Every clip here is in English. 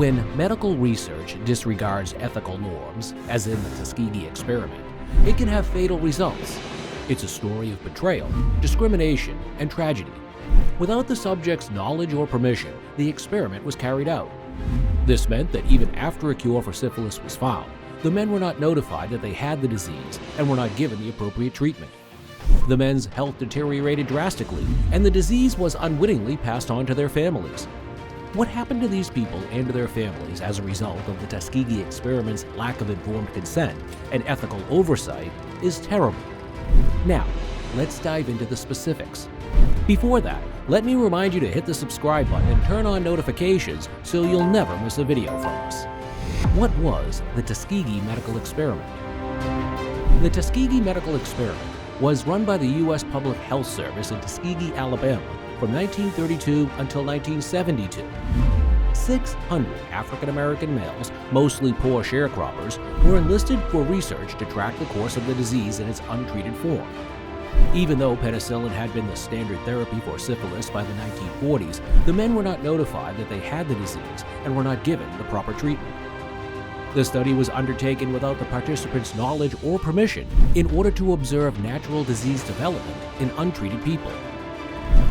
When medical research disregards ethical norms, as in the Tuskegee experiment, it can have fatal results. It's a story of betrayal, discrimination, and tragedy. Without the subject's knowledge or permission, the experiment was carried out. This meant that even after a cure for syphilis was found, the men were not notified that they had the disease and were not given the appropriate treatment. The men's health deteriorated drastically, and the disease was unwittingly passed on to their families. What happened to these people and to their families as a result of the Tuskegee experiment's lack of informed consent and ethical oversight is terrible. Now, let's dive into the specifics. Before that, let me remind you to hit the subscribe button and turn on notifications so you'll never miss a video from us. What was the Tuskegee medical experiment? The Tuskegee medical experiment was run by the U.S. Public Health Service in Tuskegee, Alabama from 1932 until 1972. 600 African-American males, mostly poor sharecroppers, were enlisted for research to track the course of the disease in its untreated form. Even though penicillin had been the standard therapy for syphilis by the 1940s, the men were not notified that they had the disease and were not given the proper treatment. The study was undertaken without the participants' knowledge or permission in order to observe natural disease development in untreated people.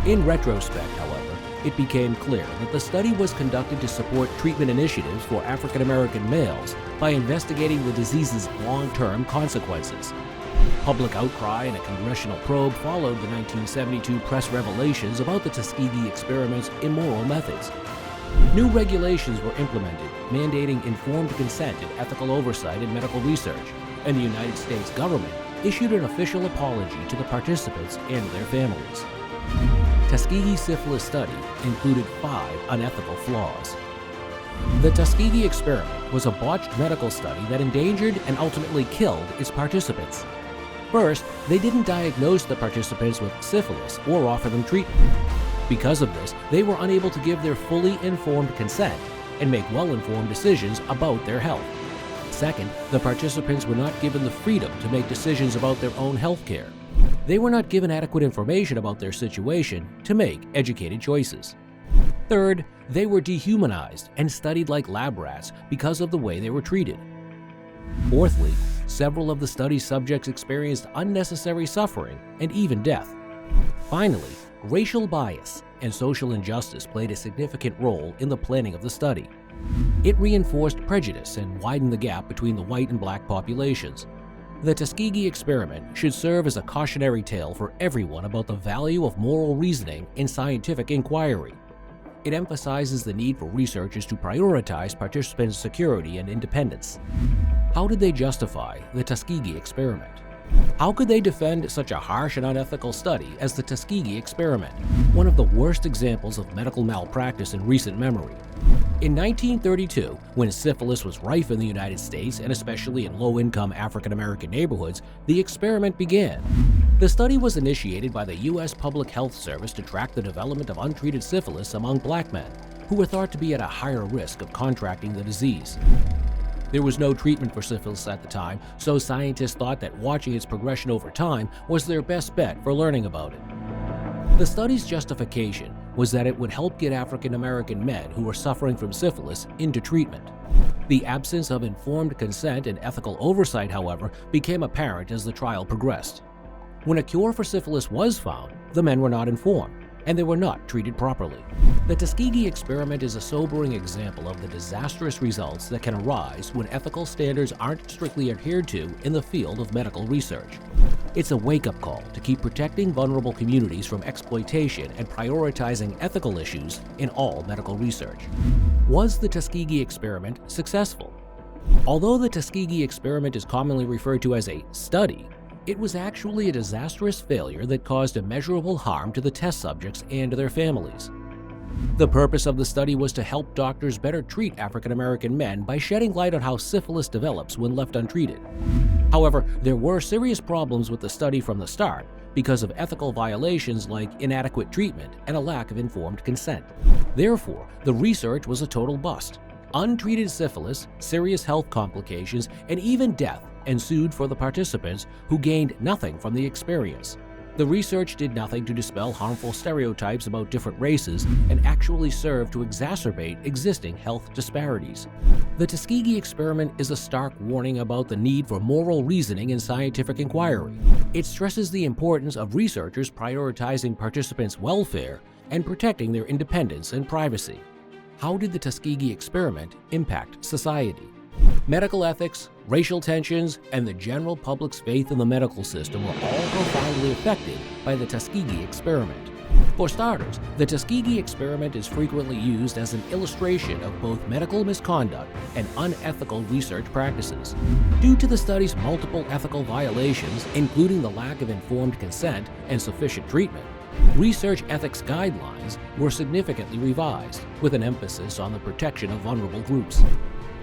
In retrospect, however, it became clear that the study was conducted to support treatment initiatives for African-American males by investigating the disease's long-term consequences. Public outcry and a congressional probe followed the 1972 press revelations about the Tuskegee experiment's immoral methods. New regulations were implemented, mandating informed consent and ethical oversight in medical research, and the United States government issued an official apology to the participants and their families. Tuskegee Syphilis Study included 5 unethical flaws. The Tuskegee experiment was a botched medical study that endangered and ultimately killed its participants. First, they didn't diagnose the participants with syphilis or offer them treatment. Because of this, they were unable to give their fully informed consent and make well-informed decisions about their health. Second, the participants were not given the freedom to make decisions about their own health care. They were not given adequate information about their situation to make educated choices. Third, they were dehumanized and studied like lab rats because of the way they were treated. Fourthly, several of the study's subjects experienced unnecessary suffering and even death. Finally, racial bias and social injustice played a significant role in the planning of the study. It reinforced prejudice and widened the gap between the white and black populations. The Tuskegee experiment should serve as a cautionary tale for everyone about the value of moral reasoning in scientific inquiry. It emphasizes the need for researchers to prioritize participants' security and independence. How did they justify the Tuskegee experiment? How could they defend such a harsh and unethical study as the Tuskegee experiment, one of the worst examples of medical malpractice in recent memory? In 1932, when syphilis was rife in the United States and especially in low-income African-American neighborhoods, the experiment began. The study was initiated by the U.S. Public Health Service to track the development of untreated syphilis among black men, who were thought to be at a higher risk of contracting the disease. There was no treatment for syphilis at the time, so scientists thought that watching its progression over time was their best bet for learning about it. The study's justification was that it would help get African-American men who were suffering from syphilis into treatment. The absence of informed consent and ethical oversight, however, became apparent as the trial progressed. When a cure for syphilis was found, the men were not informed, and they were not treated properly. The Tuskegee experiment is a sobering example of the disastrous results that can arise when ethical standards aren't strictly adhered to in the field of medical research. It's a wake-up call to keep protecting vulnerable communities from exploitation and prioritizing ethical issues in all medical research. Was the Tuskegee experiment successful? Although the Tuskegee experiment is commonly referred to as a study, it was actually a disastrous failure that caused immeasurable harm to the test subjects and to their families. The purpose of the study was to help doctors better treat African-American men by shedding light on how syphilis develops when left untreated. However, there were serious problems with the study from the start because of ethical violations like inadequate treatment and a lack of informed consent. Therefore, the research was a total bust. Untreated syphilis, serious health complications, and even death ensued for the participants who gained nothing from the experience. The research did nothing to dispel harmful stereotypes about different races and actually served to exacerbate existing health disparities. The Tuskegee experiment is a stark warning about the need for moral reasoning and scientific inquiry. It stresses the importance of researchers prioritizing participants' welfare and protecting their independence and privacy. How did the Tuskegee experiment impact society? Medical ethics, racial tensions, and the general public's faith in the medical system were all profoundly affected by the Tuskegee experiment. For starters, the Tuskegee experiment is frequently used as an illustration of both medical misconduct and unethical research practices. Due to the study's multiple ethical violations, including the lack of informed consent and sufficient treatment, research ethics guidelines were significantly revised, with an emphasis on the protection of vulnerable groups.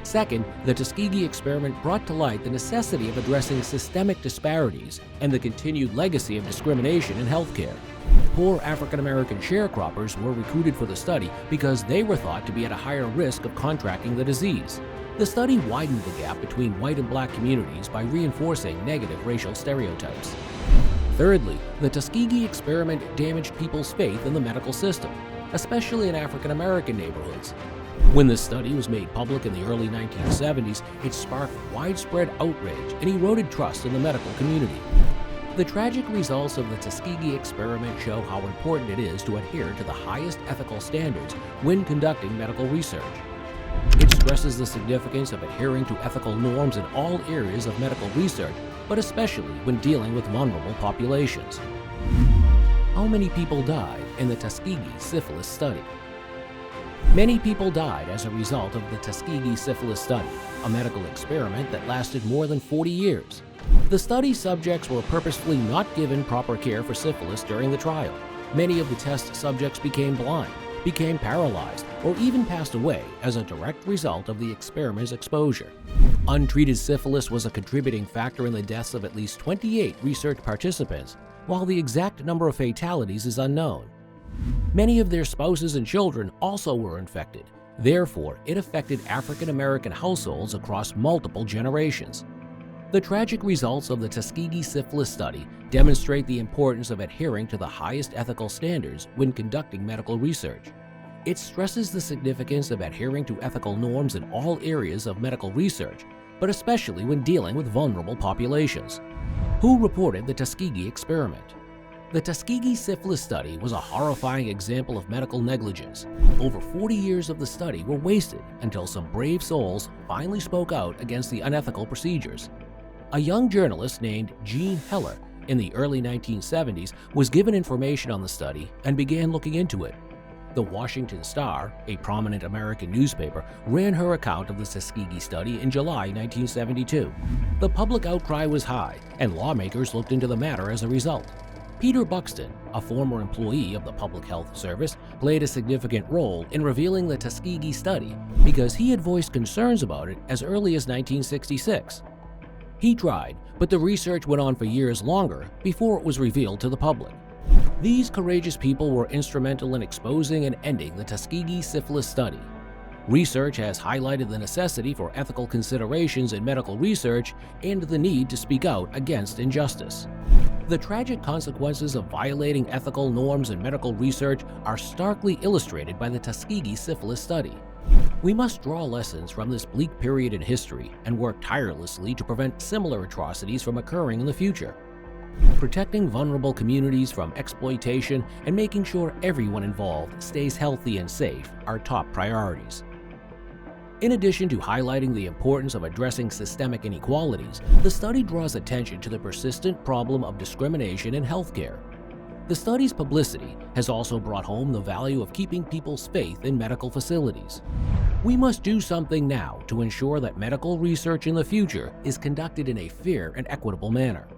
Second, the Tuskegee experiment brought to light the necessity of addressing systemic disparities and the continued legacy of discrimination in healthcare. Poor African-American sharecroppers were recruited for the study because they were thought to be at a higher risk of contracting the disease. The study widened the gap between white and black communities by reinforcing negative racial stereotypes. Thirdly, the Tuskegee experiment damaged people's faith in the medical system, especially in African-American neighborhoods. When the study was made public in the early 1970s, it sparked widespread outrage and eroded trust in the medical community. The tragic results of the Tuskegee experiment show how important it is to adhere to the highest ethical standards when conducting medical research. It stresses the significance of adhering to ethical norms in all areas of medical research, but especially when dealing with vulnerable populations. How many people died in the Tuskegee Syphilis Study? Many people died as a result of the Tuskegee Syphilis Study, a medical experiment that lasted more than 40 years. The study subjects were purposefully not given proper care for syphilis during the trial. Many of the test subjects became blind, became paralyzed, or even passed away as a direct result of the experiment's exposure. Untreated syphilis was a contributing factor in the deaths of at least 28 research participants, while the exact number of fatalities is unknown. Many of their spouses and children also were infected. Therefore, it affected African American households across multiple generations. The tragic results of the Tuskegee Syphilis Study demonstrate the importance of adhering to the highest ethical standards when conducting medical research. It stresses the significance of adhering to ethical norms in all areas of medical research, but especially when dealing with vulnerable populations. Who reported the Tuskegee experiment? The Tuskegee Syphilis Study was a horrifying example of medical negligence. Over 40 years of the study were wasted until some brave souls finally spoke out against the unethical procedures. A young journalist named Jean Heller in the early 1970s was given information on the study and began looking into it. The Washington Star, a prominent American newspaper, ran her account of the Tuskegee study in July 1972. The public outcry was high, and lawmakers looked into the matter as a result. Peter Buxton, a former employee of the Public Health Service, played a significant role in revealing the Tuskegee study because he had voiced concerns about it as early as 1966. He tried, but the research went on for years longer before it was revealed to the public. These courageous people were instrumental in exposing and ending the Tuskegee Syphilis Study. Research has highlighted the necessity for ethical considerations in medical research and the need to speak out against injustice. The tragic consequences of violating ethical norms in medical research are starkly illustrated by the Tuskegee Syphilis Study. We must draw lessons from this bleak period in history and work tirelessly to prevent similar atrocities from occurring in the future. Protecting vulnerable communities from exploitation and making sure everyone involved stays healthy and safe are top priorities. In addition to highlighting the importance of addressing systemic inequalities, the study draws attention to the persistent problem of discrimination in healthcare. The study's publicity has also brought home the value of keeping people's faith in medical facilities. We must do something now to ensure that medical research in the future is conducted in a fair and equitable manner.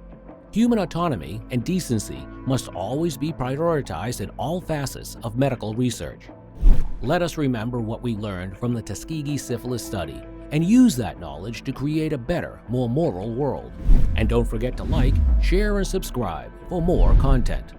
Human autonomy and decency must always be prioritized in all facets of medical research. Let us remember what we learned from the Tuskegee Syphilis Study and use that knowledge to create a better, more moral world. And don't forget to like, share, and subscribe for more content.